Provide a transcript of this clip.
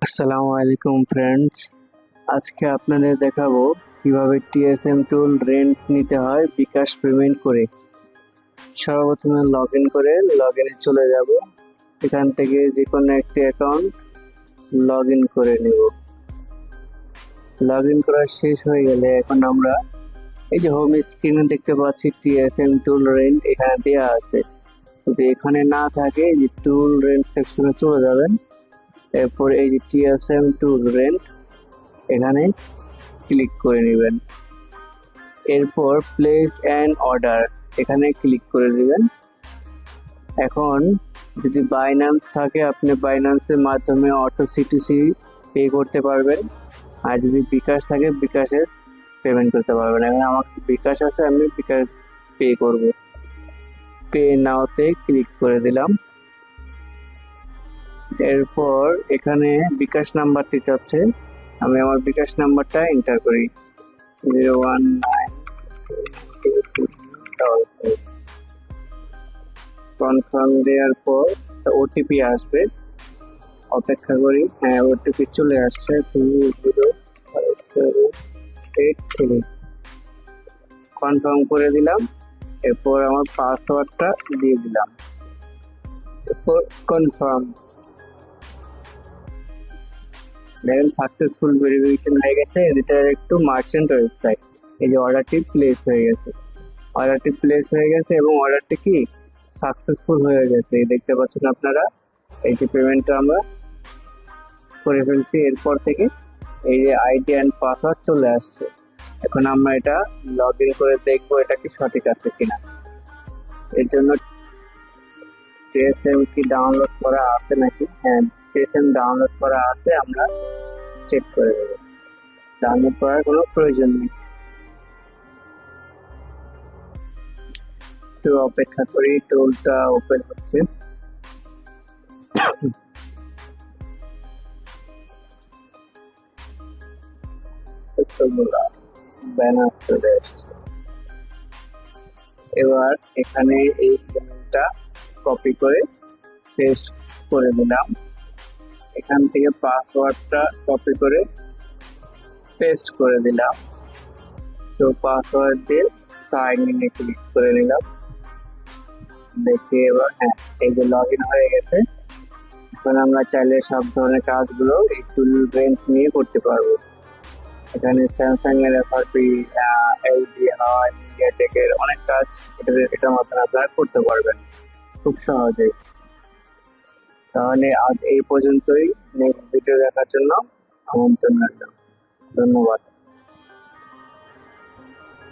আসসালামু আলাইকুম ফ্রেন্ডস, আজকে আপনাদের দেখাবো কিভাবে টিএসএম টুল রেন্ট নিতে হয় বিকাশ পেমেন্ট করে। সর্বপ্রথমে লগ ইনে চলে যাব। এখান থেকে যে কোনো একটি অ্যাকাউন্ট লগ ইন করে নেব। লগ ইন করা শেষ হয়ে গেলে এখন আমরা এই যে হোম স্ক্রিনে দেখতে পাচ্ছি টিএসএম টুল রেন্ট এখানে দেওয়া আছে। যদি এখানে না থাকে এই যে টুল রেন্ট সেকশনে চলে যাবেন। এরপর এই যে টিএসএম টুল রেন্ট এখানে ক্লিক করে নেবেন। এরপর প্লেস অ্যান্ড অর্ডার এখানে ক্লিক করে দিবেন। এখন যদি বাইন্যান্স থাকে আপনি বাইন্যান্সের মাধ্যমে অটো সিটিসি পে করতে পারবেন, আর যদি বিকাশ থাকে বিকাশে পেমেন্ট করতে পারবেন। এখন আমার বিকাশ আছে, আমি বিকাশ পে করব। পে নাওতে ক্লিক করে দিলাম। এরপর এখানে বিকাশ নাম্বারটি চাচ্ছে, আমি আমার বিকাশ নাম্বারটা এন্টার করি 019। কনফার্ম দেওয়ার পর ওটিপি আসবে, অপেক্ষা করি। হ্যাঁ, ওটিপি চলে আসছে 205783। কনফার্ম করে দিলাম। এরপর আমার পাসওয়ার্ডটা দিয়ে দিলাম। এরপর কনফার্ম। দেখেন সাকসেসফুল ভেরিফিকেশন হয়ে গেছে। এটা একটু মার্চেন্ট ওয়েবসাইট। এই যে অর্ডারটি প্লেস হয়ে গেছে, এবং অর্ডারটি কি সাকসেসফুল হয়ে গেছে, এই দেখতে পাচ্ছেন আপনারা। এই যে পেমেন্টটা আমরা করে ফেলছি। এরপর থেকে এই যে আইডি অ্যান্ড পাসওয়ার্ড চলে আসছে। এখন আমরা এটা লগ ইন করে দেখবো এটা কি সঠিক আছে কিনা। এর জন্য টিএসএম কি ডাউনলোড করা আছে নাকি। হ্যাঁ, টিএসএম ডাউনলোড করা আছে, আমরা চেক করে দেবো। ডাউনলোড করার কোনো প্রয়োজন নেই, একটু অপেক্ষা করি। টুলটা ওপেন হচ্ছে। ব্যানার চলে এসছে। এবার এখানে এই লিঙ্কটা কপি করে পেস্ট করে দিলাম। এখান থেকে পাসওয়ার্ডটা কপি করে পেস্ট করে দিলাম। সো পাসওয়ার্ড দিয়ে সাইন ইনে ক্লিক করে নিলাম। দেখি এবার, হ্যাঁ, এই যে লগ ইন হয়ে গেছে। এখন আমরা চাইলে সব ধরনের কাজগুলো এই টুল রেন্ট নিয়ে করতে পারবো। এখানে স্যামসাং এর এফআরপি, এলজি, হয়, মিডিয়াটেকের অনেক কাজ এটার মাধ্যমে আপনারা করতে পারবেন খুব সহজেই। তাহলে আজ এই পর্যন্তই। নেক্সট ভিডিও দেখার জন্য আমন্ত্রণ রইল। ধন্যবাদ।